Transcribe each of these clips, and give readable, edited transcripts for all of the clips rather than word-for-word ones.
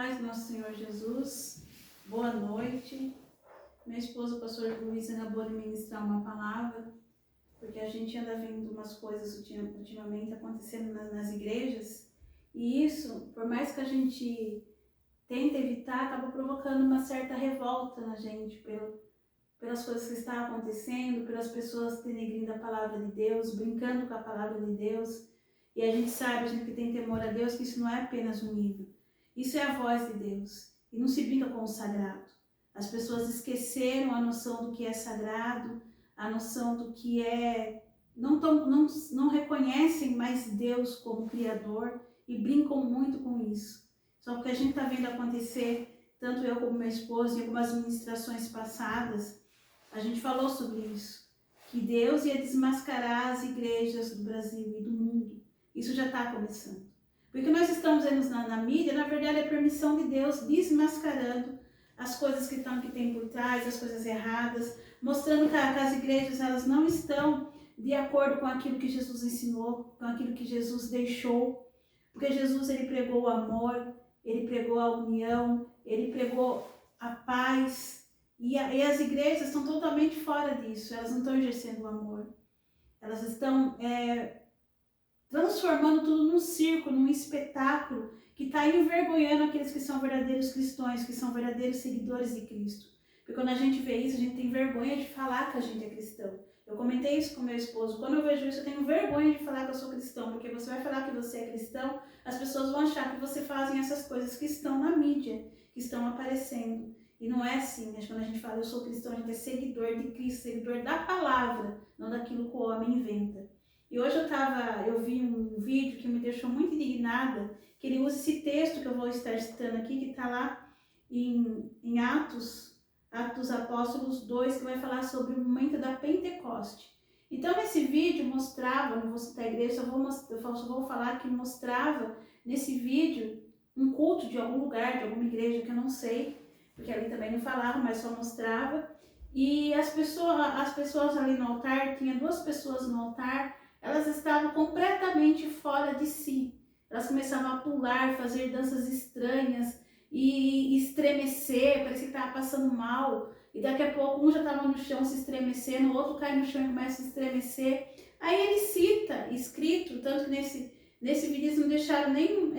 paz do nosso Senhor Jesus, boa noite. Meu esposo, o pastor Luiz, acabou de ministrar uma palavra, porque a gente anda vendo umas coisas ultimamente acontecendo nas igrejas, e isso, por mais que a gente tente evitar, acaba provocando uma certa revolta na gente, pelas coisas que estão acontecendo, pelas pessoas denegrindo a palavra de Deus, brincando com a palavra de Deus. E a gente sabe, a gente que tem temor a Deus, que isso não é apenas um livro. Isso é a voz de Deus. E não se brinca com o sagrado. As pessoas esqueceram a noção do que é sagrado, a noção do que é... Não reconhecem mais Deus como Criador e brincam muito com isso. Só porque a gente está vendo acontecer, tanto eu como meu esposo, em algumas ministrações passadas, a gente falou sobre isso. Que Deus ia desmascarar as igrejas do Brasil e do mundo. Isso já está começando. Porque nós estamos vendo na mídia, na verdade, é a permissão de Deus desmascarando as coisas que tem por trás, as coisas erradas, mostrando que as igrejas elas não estão de acordo com aquilo que Jesus ensinou, com aquilo que Jesus deixou. Porque Jesus ele pregou o amor, ele pregou a união, ele pregou a paz. E as igrejas estão totalmente fora disso, elas não estão exercendo o amor. Elas estão transformando tudo num circo, num espetáculo que está envergonhando aqueles que são verdadeiros cristãos, que são verdadeiros seguidores de Cristo. Porque quando a gente vê isso, a gente tem vergonha de falar que a gente é cristão. Eu comentei isso com meu esposo. Quando eu vejo isso, eu tenho vergonha de falar que eu sou cristão, porque você vai falar que você é cristão, as pessoas vão achar que você fazem essas coisas que estão na mídia, que estão aparecendo. E não é assim, né? Quando a gente fala eu sou cristão, a gente é seguidor de Cristo, seguidor da palavra, não daquilo que o homem inventa. E hoje eu vi um vídeo que me deixou muito indignada, que ele usa esse texto que eu vou estar citando aqui, que está lá em Atos dos Apóstolos 2, que vai falar sobre o momento da Pentecoste. Então, nesse vídeo mostrava, não vou citar a igreja, só vou falar que mostrava nesse vídeo um culto de algum lugar, de alguma igreja, que eu não sei, porque ali também não falava, mas só mostrava. E as pessoas ali no altar, tinha 2 pessoas no altar, elas estavam completamente fora de si. Elas começavam a pular, fazer danças estranhas e estremecer, parecia que estava passando mal. E daqui a pouco um já estava no chão se estremecendo, o outro cai no chão e começa a se estremecer. Aí ele cita, escrito, tanto que nesse vídeo eles não deixaram nem,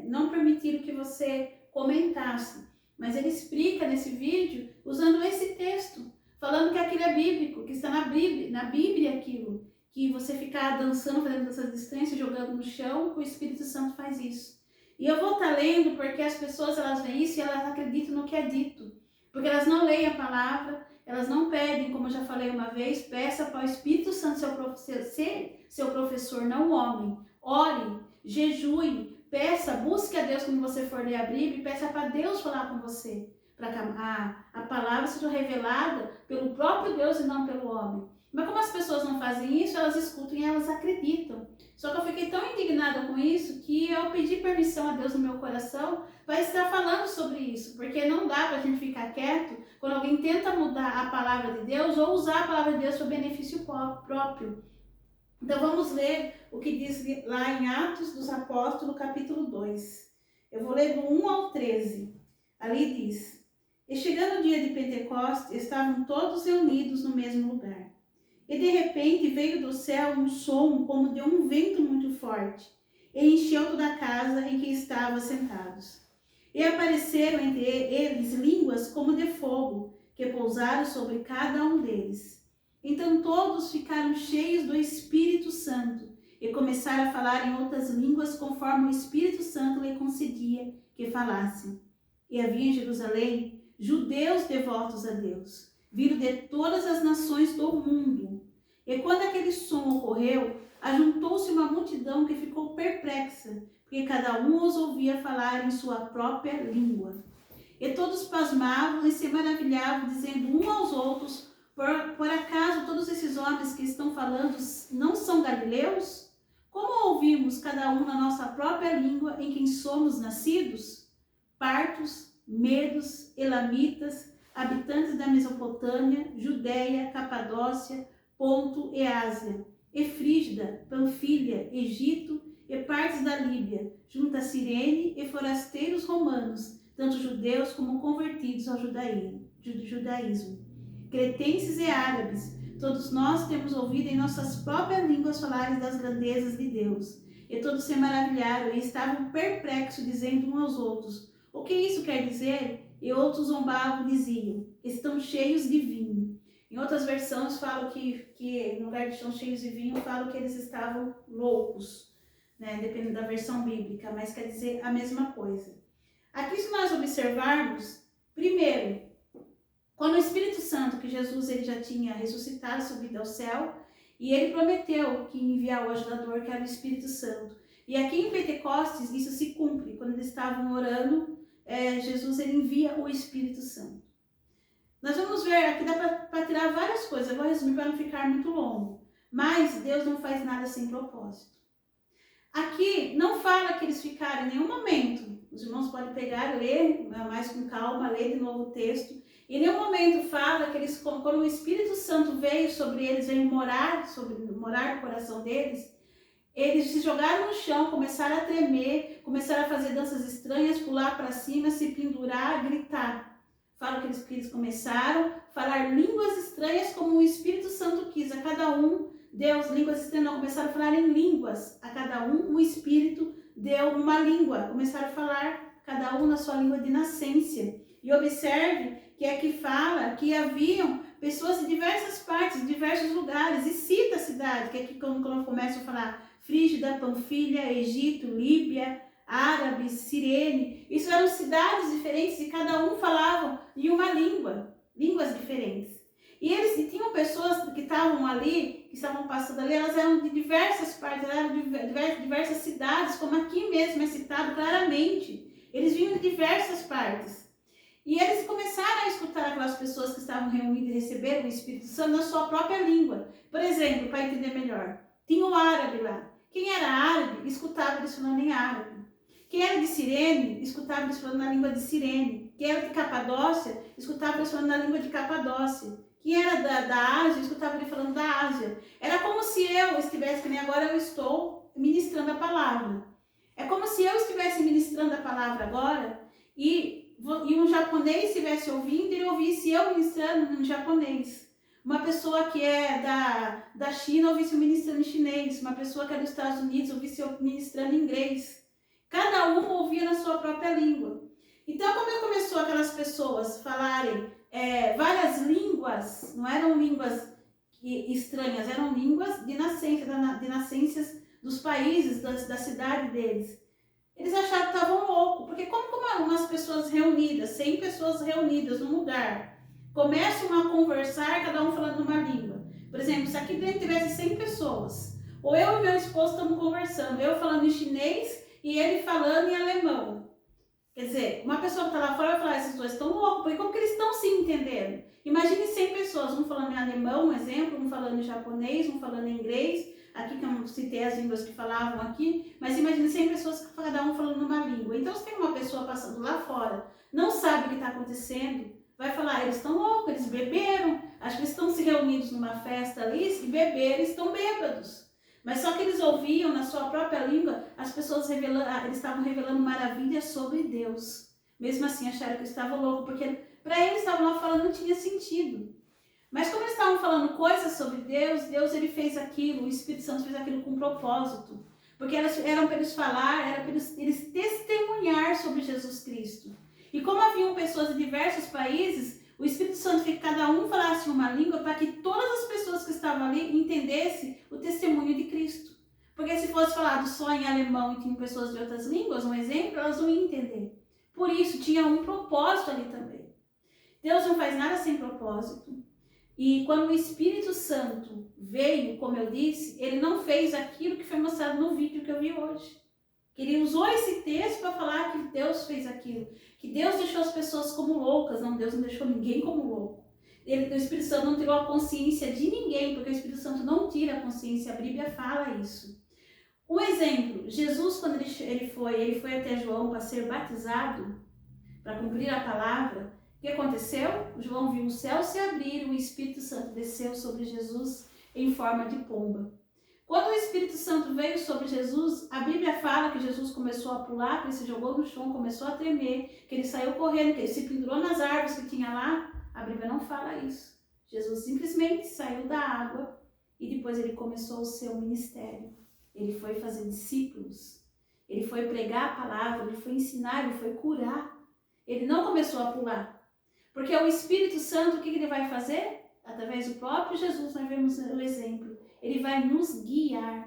não permitiram que você comentasse. Mas ele explica nesse vídeo, usando esse texto, falando que aquilo é bíblico, que está na Bíblia aquilo. Que você ficar dançando, fazendo danças estranhas, jogando no chão, o Espírito Santo faz isso. E eu vou estar lendo porque as pessoas elas veem isso e elas acreditam no que é dito. Porque elas não leem a palavra, elas não pedem, como eu já falei uma vez, peça para o Espírito Santo ser seu professor, não o homem. Ore, jejue, peça, busque a Deus quando você for ler a Bíblia e peça para Deus falar com você. Para que a palavra seja revelada pelo próprio Deus e não pelo homem. Mas como as pessoas não fazem isso, elas escutam e elas acreditam. Só que eu fiquei tão indignada com isso que eu pedi permissão a Deus no meu coração para estar falando sobre isso. Porque não dá para a gente ficar quieto quando alguém tenta mudar a palavra de Deus ou usar a palavra de Deus para benefício próprio. Então vamos ler o que diz lá em Atos dos Apóstolos, capítulo 2. Eu vou ler do 1 ao 13. Ali diz: E chegando o dia de Pentecostes, estavam todos reunidos no mesmo lugar. E de repente veio do céu um som como de um vento muito forte, e encheu toda a casa em que estavam sentados. E apareceram entre eles línguas como de fogo, que pousaram sobre cada um deles. Então todos ficaram cheios do Espírito Santo, e começaram a falar em outras línguas, conforme o Espírito Santo lhe concedia que falassem. E havia em Jerusalém judeus devotos a Deus, vindo de todas as nações do mundo. E quando aquele som ocorreu, ajuntou-se uma multidão que ficou perplexa, porque cada um os ouvia falar em sua própria língua. E todos pasmavam e se maravilhavam, dizendo uns aos outros: por acaso todos esses homens que estão falando não são galileus? Como ouvimos cada um na nossa própria língua em quem somos nascidos? Partos, medos, elamitas, habitantes da Mesopotâmia, Judéia, Capadócia, Ponto e Ásia, e Frígida, Panfilha, Egito e partes da Líbia, junto a Cirene e forasteiros romanos romanos, tanto judeus como convertidos ao judaísmo, cretenses e árabes. Todos nós temos ouvido em nossas próprias línguas falar das grandezas de Deus. E todos se maravilharam e estavam perplexos, dizendo uns aos outros: o que isso quer dizer? E outros zombavam e diziam: estão cheios de vinho. Em outras versões falam que no lugar de estão cheios de vinho, falam que eles estavam loucos, né? Dependendo da versão bíblica, mas quer dizer a mesma coisa. Aqui, se nós observarmos, primeiro, quando o Espírito Santo, que Jesus ele já tinha ressuscitado, subido ao céu, e ele prometeu que ia enviar o ajudador, que era o Espírito Santo. E aqui em Pentecostes, isso se cumpre. Quando eles estavam orando, Jesus ele envia o Espírito Santo. Nós vamos ver, aqui dá para tirar várias coisas, eu vou resumir para não ficar muito longo. Mas Deus não faz nada sem propósito. Aqui não fala que eles ficaram em nenhum momento. Os irmãos podem pegar e ler mais com calma, ler de novo o texto. Em nenhum momento fala que eles, quando o Espírito Santo veio sobre eles, veio morar no coração deles, eles se jogaram no chão, começaram a tremer, começaram a fazer danças estranhas, pular para cima, se pendurar, gritar. Fala que eles começaram a falar línguas estranhas como o Espírito Santo quis. A cada um, Deus, línguas estranhas, não, começaram a falar em línguas. A cada um, o Espírito deu uma língua. Começaram a falar, cada um na sua língua de nascença. E observe que aqui fala que haviam pessoas de diversas partes, de diversos lugares. E cita a cidade, que aqui quando começa a falar Frígida, Panfilha, Egito, Líbia, Árabes, Cirene. Isso eram cidades diferentes e cada um falava em uma língua, línguas diferentes. E eles tinham pessoas que estavam ali, que estavam passando ali, elas eram de diversas partes, elas eram de diversas cidades, como aqui mesmo é citado claramente. Eles vinham de diversas partes. E eles começaram a escutar aquelas pessoas que estavam reunidas e receberam o Espírito Santo na sua própria língua. Por exemplo, para entender melhor, tinha um árabe lá. Quem era árabe, escutava eles falando em árabe. Quem era de Cirene, escutava eles falando na língua de Cirene. Quem era de Capadócia, escutava eles falando na língua de Capadócia. Quem era da Ásia, escutava ele falando da Ásia. Era como se eu estivesse, que nem agora eu estou, ministrando a palavra. É como se eu estivesse ministrando a palavra agora e um japonês estivesse ouvindo e ele ouvisse eu ministrando em japonês. Uma pessoa que é da China ouvisse eu ministrando em chinês. Uma pessoa que é dos Estados Unidos ouvisse eu ministrando em inglês. Cada um ouvia na sua própria língua. Então, como começou aquelas pessoas falarem várias línguas, não eram línguas estranhas, eram línguas de nascências dos países, da cidade deles. Eles acharam que estavam loucos, porque como umas pessoas reunidas, 100 pessoas reunidas num lugar, começam a conversar, cada um falando uma língua. Por exemplo, se aqui dentro tivesse 100 pessoas, ou eu e meu esposo estamos conversando, eu falando em chinês e ele falando em alemão. Quer dizer, uma pessoa que está lá fora vai falar, esses dois estão loucos, porque como que eles estão se entendendo? Imagine 100 pessoas, um falando em alemão, um exemplo, um falando em japonês, um falando em inglês, aqui que eu citei as línguas que falavam aqui, mas imagine 100 pessoas, cada um falando numa língua. Então, se tem uma pessoa passando lá fora, não sabe o que está acontecendo, vai falar, eles estão loucos, eles beberam, acho que eles estão se reunidos numa festa ali, e beberam, estão bêbados. Mas só que eles ouviam na sua própria língua, as pessoas eles estavam revelando maravilhas sobre Deus. Mesmo assim, acharam que estavam loucos, porque para eles estavam lá falando, não tinha sentido. Mas como eles estavam falando coisas sobre Deus, Deus ele fez aquilo, o Espírito Santo fez aquilo com propósito. Porque eram para eles falar, era para eles testemunhar sobre Jesus Cristo. E como haviam pessoas de diversos países, o Espírito Santo fez que cada um falasse uma língua para que todas as pessoas que estavam ali entendessem o testemunho de Cristo. Porque se fosse falado só em alemão e tinham pessoas de outras línguas, um exemplo, elas não iam entender. Por isso, tinha um propósito ali também. Deus não faz nada sem propósito. E quando o Espírito Santo veio, como eu disse, ele não fez aquilo que foi mostrado no vídeo que eu vi hoje. Ele usou esse texto para falar que Deus fez aquilo. Que Deus deixou as pessoas como loucas. Não, Deus não deixou ninguém como louco. O Espírito Santo não tirou a consciência de ninguém, porque o Espírito Santo não tira a consciência. A Bíblia fala isso. Um exemplo, Jesus, quando ele foi até João para ser batizado, para cumprir a palavra, o que aconteceu? João viu o céu se abrir, o Espírito Santo desceu sobre Jesus em forma de pomba. Quando o Espírito Santo veio sobre Jesus, a Bíblia fala que Jesus começou a pular, que ele se jogou no chão, começou a tremer, que ele saiu correndo, que ele se pendurou nas árvores que tinha lá. A Bíblia não fala isso. Jesus simplesmente saiu da água e depois ele começou o seu ministério. Ele foi fazer discípulos, ele foi pregar a palavra, ele foi ensinar, ele foi curar. Ele não começou a pular. Porque o Espírito Santo, o que ele vai fazer? Através do próprio Jesus, nós vemos o exemplo. Ele vai nos guiar.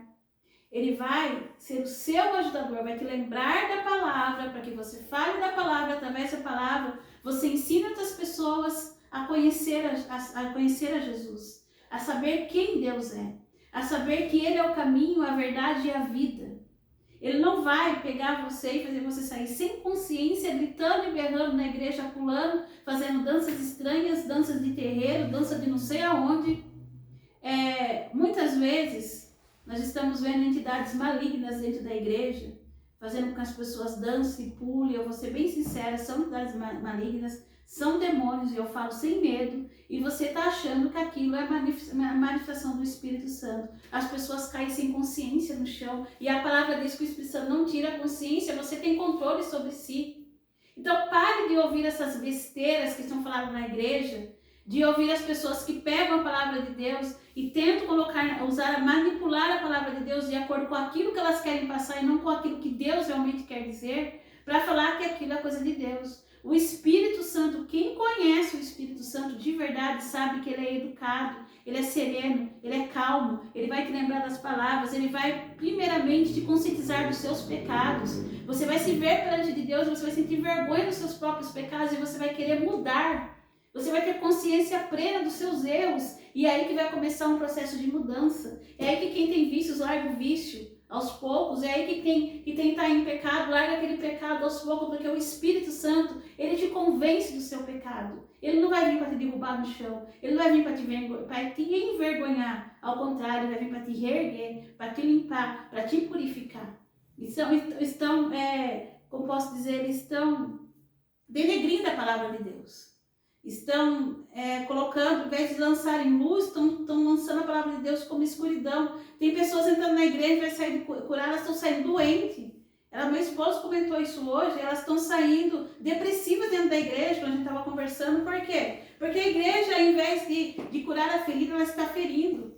Ele vai ser o seu ajudador, vai te lembrar da palavra, para que você fale da palavra, através da palavra, você ensina outras pessoas a conhecer a Jesus, a saber quem Deus é, a saber que Ele é o caminho, a verdade e a vida. Ele não vai pegar você e fazer você sair sem consciência, gritando e berrando na igreja, pulando, fazendo danças estranhas, danças de terreiro, dança de não sei aonde. Muitas vezes nós estamos vendo entidades malignas dentro da igreja, fazendo com que as pessoas dancem e pulem. Eu vou ser bem sincera, são entidades malignas, são demônios, e eu falo sem medo, e você está achando que aquilo é a manifestação do Espírito Santo. As pessoas caem sem consciência no chão, e a palavra diz que o Espírito Santo não tira a consciência, você tem controle sobre si. Então pare de ouvir essas besteiras que estão falando na igreja, de ouvir as pessoas que pegam a palavra de Deus e tentam manipular a palavra de Deus de acordo com aquilo que elas querem passar e não com aquilo que Deus realmente quer dizer, para falar que aquilo é coisa de Deus. O Espírito Santo, quem conhece o Espírito Santo de verdade, sabe que ele é educado, ele é sereno, ele é calmo, ele vai te lembrar das palavras, ele vai primeiramente te conscientizar dos seus pecados. Você vai se ver perante de Deus, você vai sentir vergonha dos seus próprios pecados e você vai querer mudar. Você vai ter consciência plena dos seus erros. E é aí que vai começar um processo de mudança. É aí que quem tem vícios larga o vício aos poucos. É aí que quem está em pecado larga aquele pecado aos poucos. Porque o Espírito Santo, ele te convence do seu pecado. Ele não vai vir para te derrubar no chão. Ele não vai vir para te envergonhar. Ao contrário, ele vai vir para te reerguer, para te limpar, para te purificar. Como posso dizer, eles estão denegrindo a palavra de Deus. Estão colocando, ao invés de lançarem luz, estão lançando a palavra de Deus como escuridão. Tem pessoas entrando na igreja e vai sair de curar, elas estão saindo doentes. Meu esposo comentou isso hoje, elas estão saindo depressivas dentro da igreja, quando a gente estava conversando. Por quê? Porque a igreja, ao invés de curar a ferida, ela está ferindo.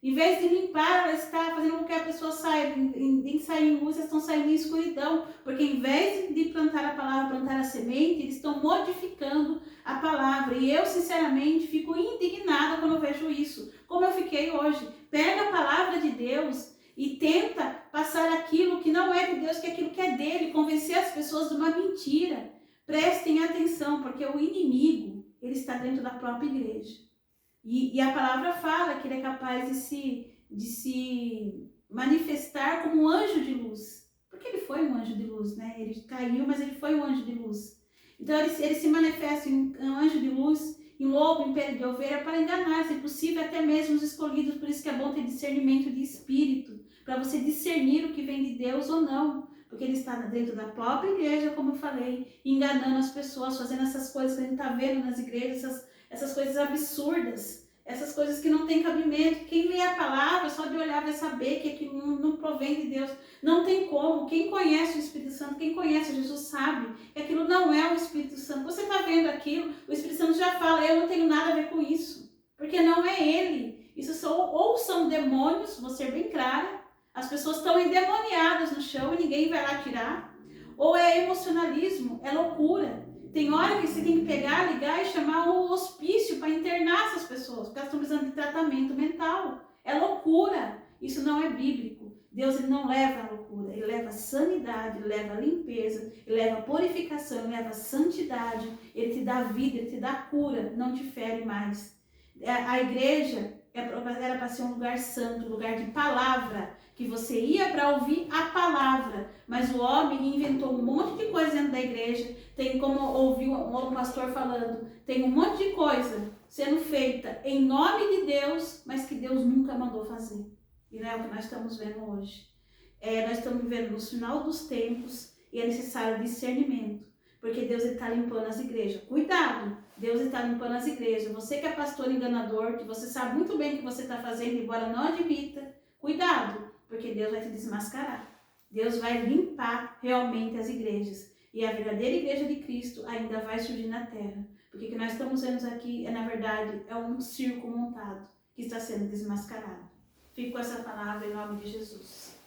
Em vez de limpar, ela está fazendo com que a pessoa saia, em sair em luz, elas estão saindo em escuridão. Porque em vez de plantar a palavra, plantar a semente, eles estão modificando a palavra. E eu, sinceramente, fico indignada quando eu vejo isso. Como eu fiquei hoje. Pega a palavra de Deus e tenta passar aquilo que não é de Deus, que é aquilo que é dele. Convencer as pessoas de uma mentira. Prestem atenção, porque o inimigo, ele está dentro da própria igreja. E a palavra fala que ele é capaz de se manifestar como um anjo de luz. Porque ele foi um anjo de luz, né? Ele caiu, mas ele foi um anjo de luz. Então ele se manifesta em um anjo de luz, em lobo, em pele de ovelha, para enganar, se possível, até mesmo os escolhidos. Por isso que é bom ter discernimento de espírito, para você discernir o que vem de Deus ou não. Porque ele está dentro da própria igreja, como eu falei, enganando as pessoas, fazendo essas coisas que a gente está vendo nas igrejas, essas coisas absurdas, essas coisas que não tem cabimento. Quem lê a palavra, só de olhar vai saber que aquilo não provém de Deus. Não tem como. Quem conhece o Espírito Santo, quem conhece Jesus sabe que aquilo não é o Espírito Santo. Você está vendo aquilo, o Espírito Santo já fala, eu não tenho nada a ver com isso. Porque não é ele. Isso são demônios, vou ser bem clara. As pessoas estão endemoniadas no chão e ninguém vai lá tirar. Ou é emocionalismo, é loucura. Tem hora que você tem que pegar, ligar e chamar um hospício para internar essas pessoas, porque elas estão precisando de tratamento mental. É loucura. Isso não é bíblico. Deus, ele não leva a loucura, ele leva a sanidade, ele leva a limpeza, ele leva a purificação, ele leva a santidade, ele te dá vida, ele te dá cura, não te fere mais. A igreja era para ser um lugar santo, um lugar de palavra, que você ia para ouvir a palavra, mas o homem inventou um monte de coisa dentro da igreja. Tem como ouvir um pastor falando, tem um monte de coisa sendo feita em nome de Deus, mas que Deus nunca mandou fazer. E não é o que nós estamos vendo hoje. Nós estamos vivendo no final dos tempos e é necessário discernimento, porque Deus está limpando as igrejas. Cuidado! Deus está limpando as igrejas. Você que é pastor enganador, que você sabe muito bem o que você está fazendo, embora não admita, Cuidado, porque Deus vai te desmascarar. Deus vai limpar realmente as igrejas. E a verdadeira igreja de Cristo ainda vai surgir na terra. Porque o que nós estamos vendo aqui, na verdade, é um circo montado que está sendo desmascarado. Fico com essa palavra em nome de Jesus.